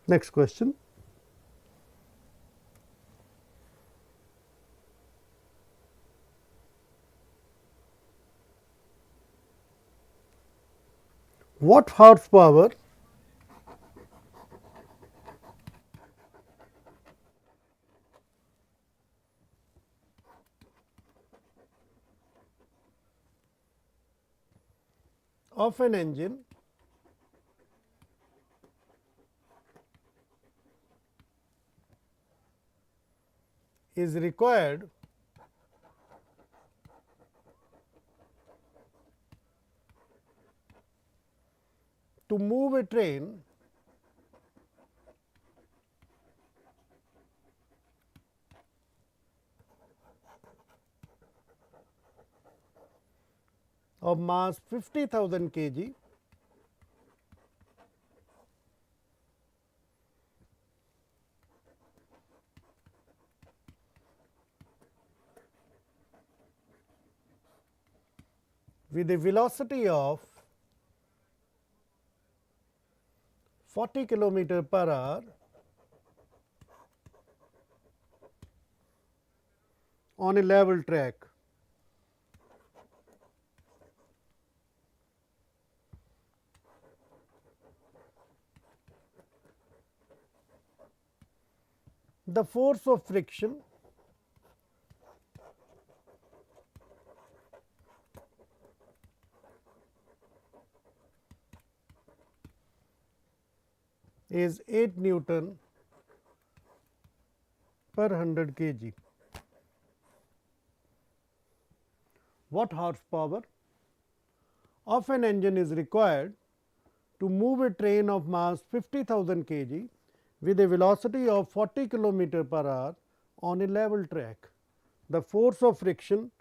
Next question. What horsepower of an engine is required to move a train of mass 50,000 kg with a velocity of 40 km/h on a level track. The force of friction is 8 Newton per 100 kg. What horsepower of an engine is required to move a train of mass 50,000 kg with a velocity of 40 km/h on a level track? The force of friction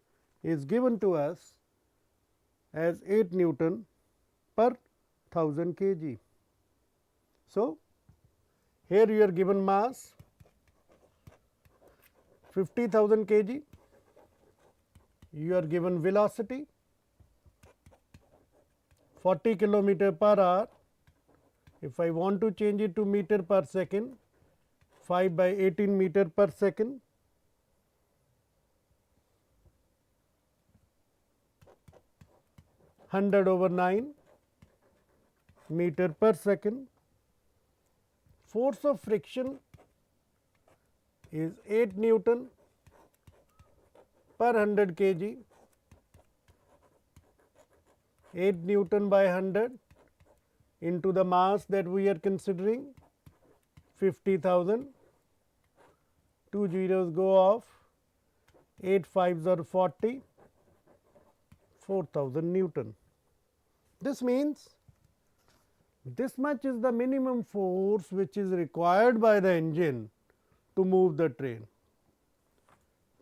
is given to us as 8 Newton per 1000 kg. So, here you are given mass 50,000 kg, you are given velocity 40 km/h. If I want to change it to meter per second, 5 by 18 meter per second, (100 over 9 meter per second). Force of friction is 8 Newton per 100 kg, 8 Newton by 100 into the mass that we are considering 50,000, 2 zeros go off, 8 5s are 40, 4,000 Newton. This means this much is the minimum force which is required by the engine to move the train.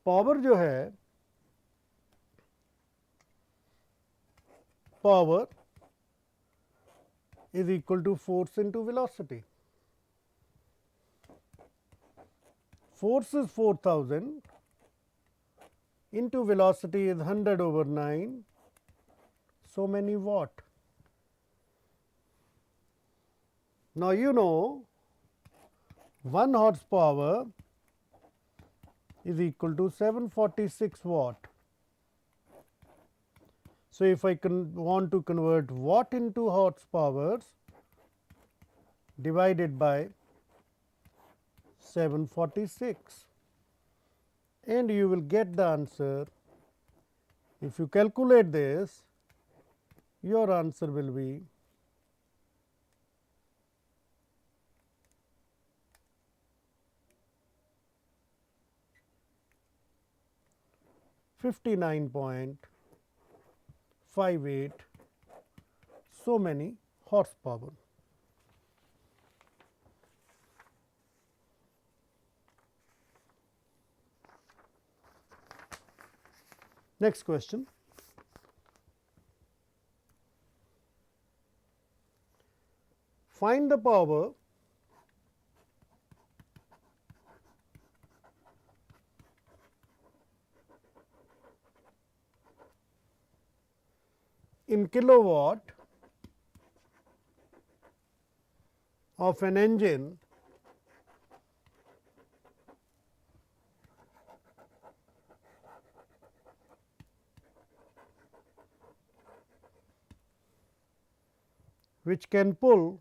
Power जो है, power is equal to force into velocity. Force is 4,000 into velocity is 100 over 9, so many watt. Now, you know 1 horsepower is equal to 746 watt. So, if I want to convert watt into horsepowers, divided by 746, and you will get the answer. If you calculate this, your answer will be 59.58 so many horsepower. Next question. Find the power in kilowatt of an engine which can pull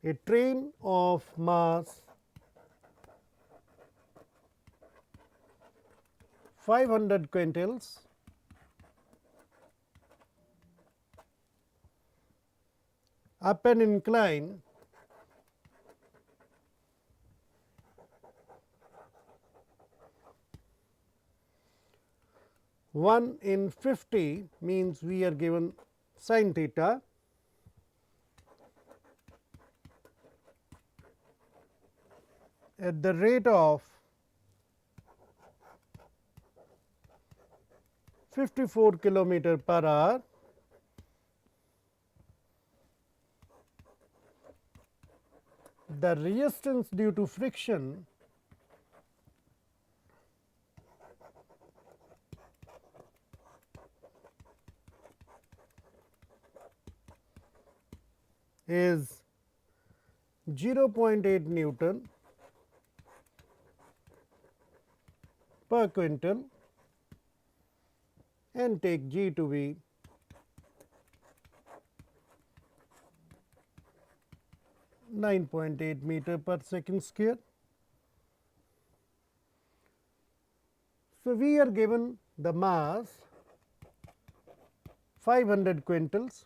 a train of mass 500 quintals up an incline one in 50 means we are given sin theta at the rate of 54 kilometer per hour, the resistance due to friction is 0.8 Newton per quintal and take G to be 9.8 meter per second square. So, we are given the mass 500 quintals,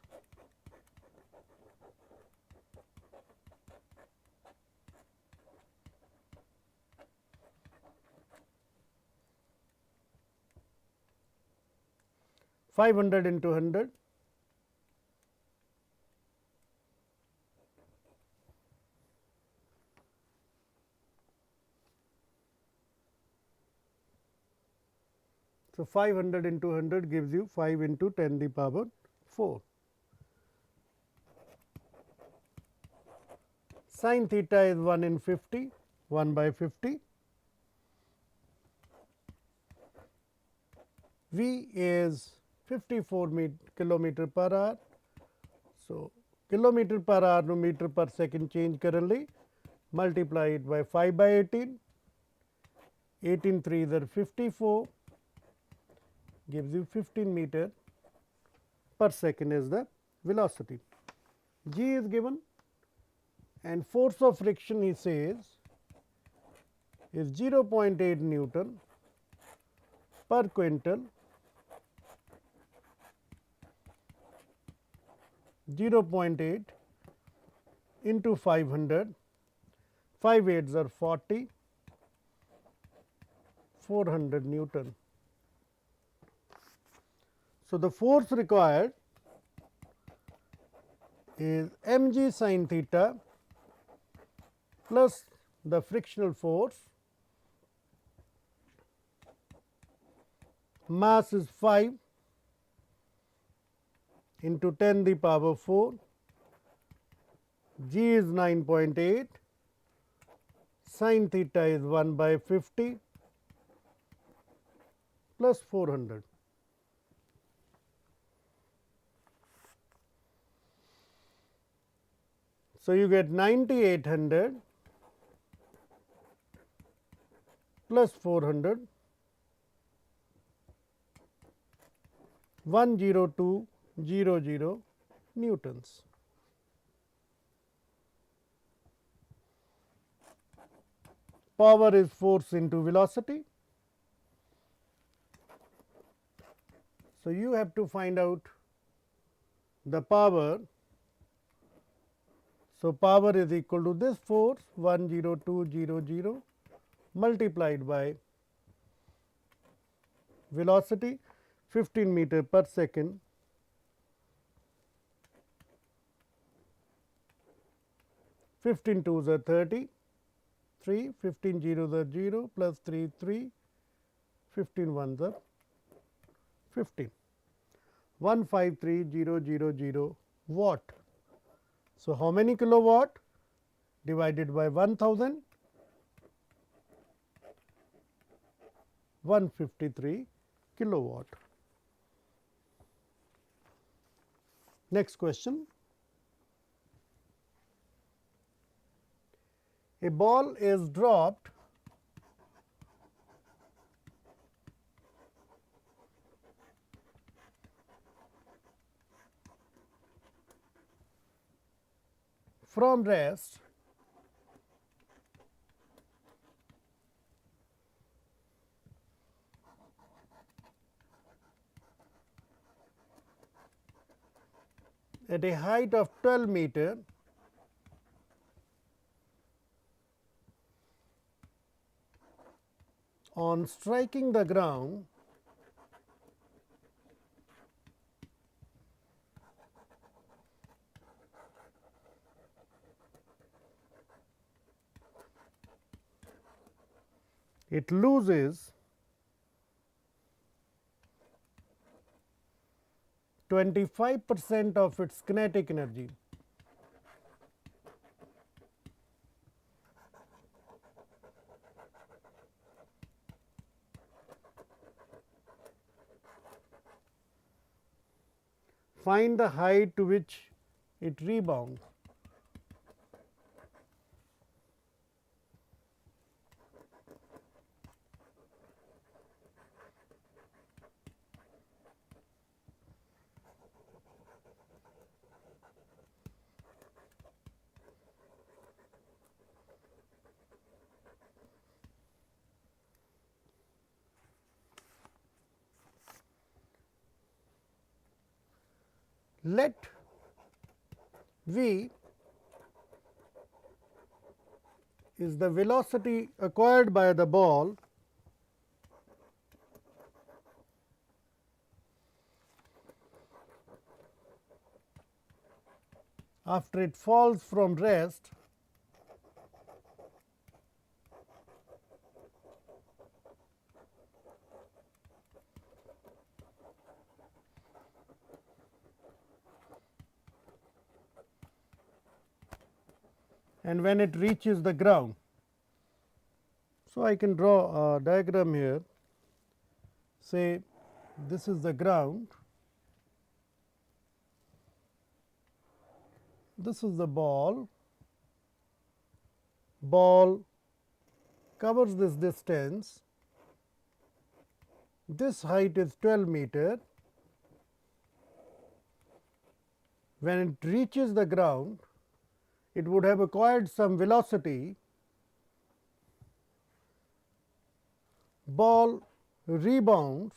five hundred into 100, so 500 into 100 gives you 5 into 10 the power 4. Sin theta is 1 in 50, 1 by 50. V is 54 kilometer per hour. So, kilometer per hour to meter per second change currently, multiply it by 5 by 18, 18 3s are 54, gives you 15 meter per second is the velocity. G is given and force of friction he says is 0.8 Newton per quintal, 0.8 into 500, 5 8s are 40, 400 Newton. So, the force required is mg sin theta plus the frictional force, mass is 5 into 10 the power 4, G is 9.8, sin theta is 1 by 50 plus 400. So, you get 9800 plus 400, 10200 newtons. Power is force into velocity. So, you have to find out the power. So, power is equal to this force 10200 multiplied by velocity 15 meter per second, 15 2s are 30, 3, 15 zeros are 0 plus 3 3, 15 1s are 15, 153,000 watt. So, how many kilowatt divided by 1000? 153 kilowatt. Next question. A ball is dropped from rest at a height of 12 meter on striking the ground it loses 25% of its kinetic energy. Find the height to which it rebounds. Let v is the velocity acquired by the ball after it falls from rest and when it reaches the ground. So, I can draw a diagram here, say this is the ground, this is the ball covers this distance, this height is 12 meter. When it reaches the ground, it would have acquired some velocity, ball rebounds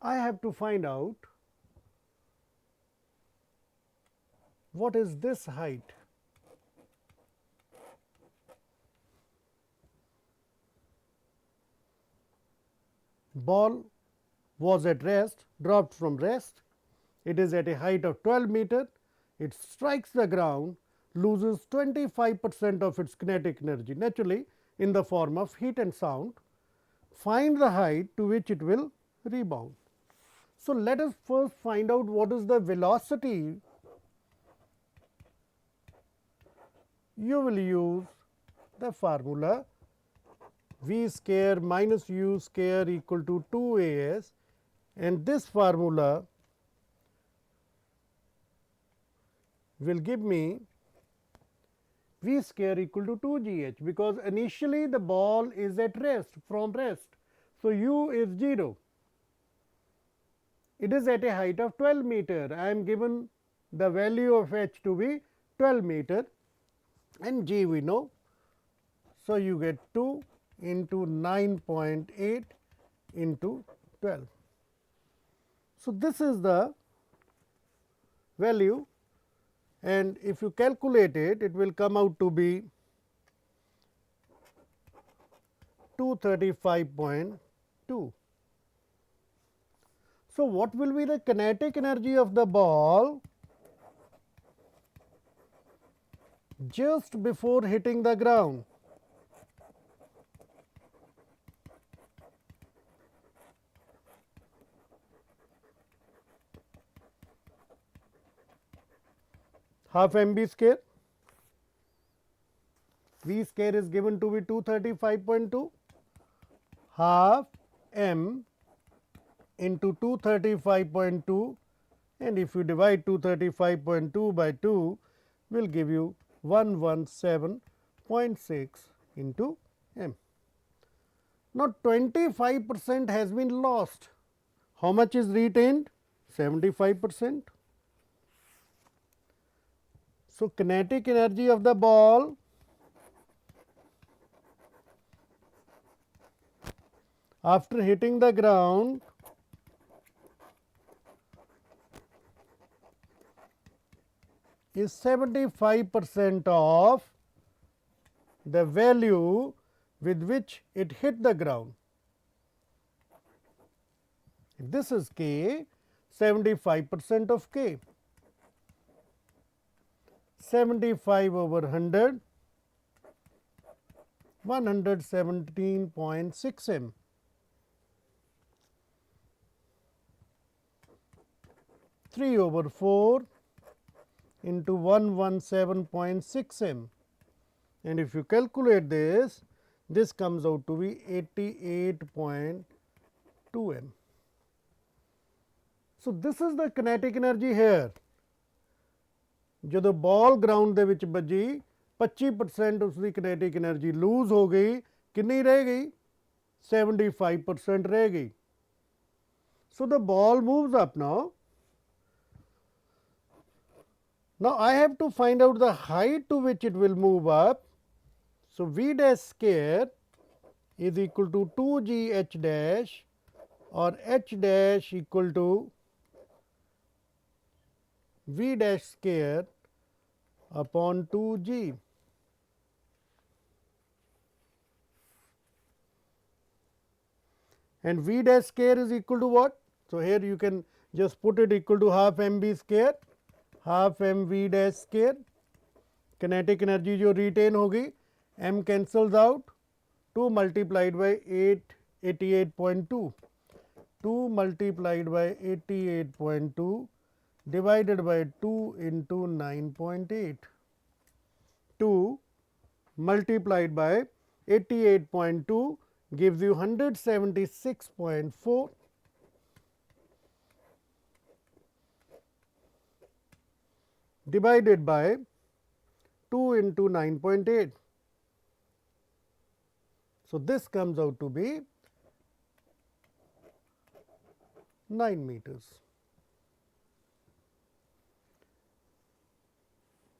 I have to find out what is this height. Ball was at rest, dropped from rest, it is at a height of 12 meter, it strikes the ground, loses 25% of its kinetic energy, naturally in the form of heat and sound. Find the height to which it will rebound. So, let us first find out what is the velocity. You will use the formula v square minus u square equal to 2 a s, and this formula will give me v square equal to 2 g h, because initially the ball is at rest, from rest. So, u is 0. It is at a height of 12 meter. I am given the value of h to be 12 meter and g we know. So, you get 2 into 9.8 into 12. So, this is the value, and if you calculate it, it will come out to be 235.2. So, what will be the kinetic energy of the ball just before hitting the ground? Half mv square, v square is given to be 235.2, half m into 235.2, and if you divide 235.2 by 2 will give you 117.6 into m. Now 25% has been lost. How much is retained? 75%. So kinetic energy of the ball after hitting the ground is 75% of the value with which it hit the ground. If this is k, 75% of k, 75 over 100, 117.6 m. Three over 4 into 117.6 m, and if you calculate this, this comes out to be 88.2 m. So this is the kinetic energy here. ਜਦੋਂ ball ground ਦੇ ਵਿੱਚ ਵੱਜੀ 25% ਉਸਦੀ kinetic energy lose ਹੋ ਗਈ, ਕਿੰਨੀ ਰਹਿ ਗਈ? 75% ਰਹਿ ਗਈ. So the ball moves up now. Now I have to find out the height to which it will move up. So v dash square is equal to 2g h dash, or h dash equal to v dash square upon 2g. And v dash square is equal to what? So here you can just put it equal to half mv square, half mv dash square. Kinetic energy जो retain होगी, m cancels out, 2 multiplied by 88.2, 2 multiplied by 88.2 divided by 2 into 9.8, 2 multiplied by 88.2 gives you 176.4, divided by 2 into 9.8. So this comes out to be 9 meters.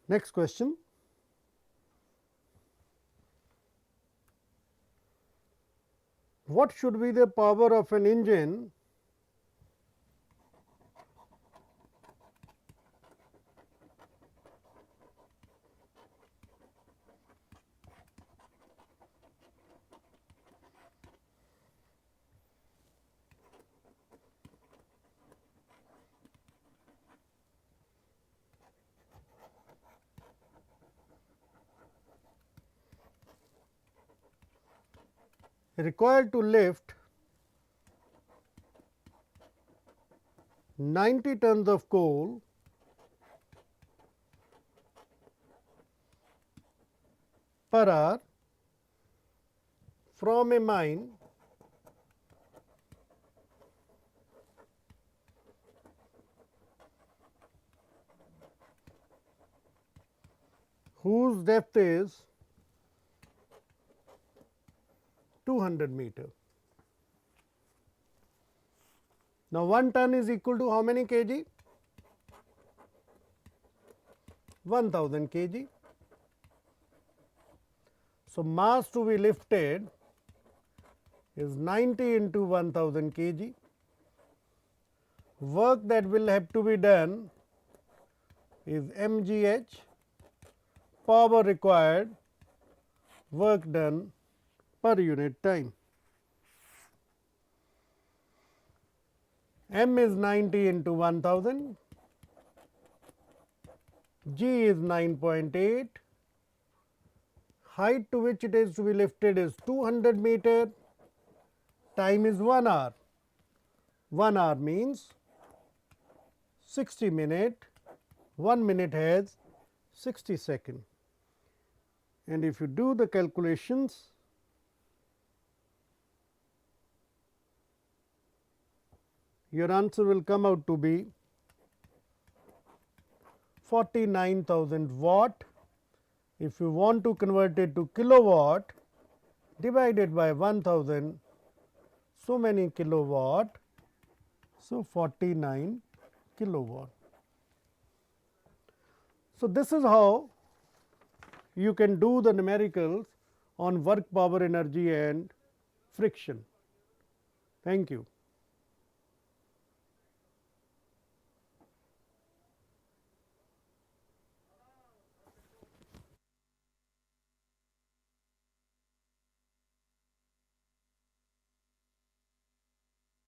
Next question. What should be the power of an engine required to lift 90 tons of coal per hour from a mine whose depth is 200 meter. Now 1 ton is equal to how many kg? 1000 kg. So mass to be lifted is 90 into 1000 kg. Work that will have to be done is mgh, power required, work done per unit time. M is 90 into 1000, G is 9.8, height to which it is to be lifted is 200 meter, time is 1 hour. 1 hour means 60 minute, 1 minute has 60 seconds. And if you do the calculations, your answer will come out to be 49,000 watt. If you want to convert it to kilowatt, divided by 1000, so many kilowatt, so 49 kilowatt. So, this is how you can do the numericals on work, power, energy and friction. Thank you.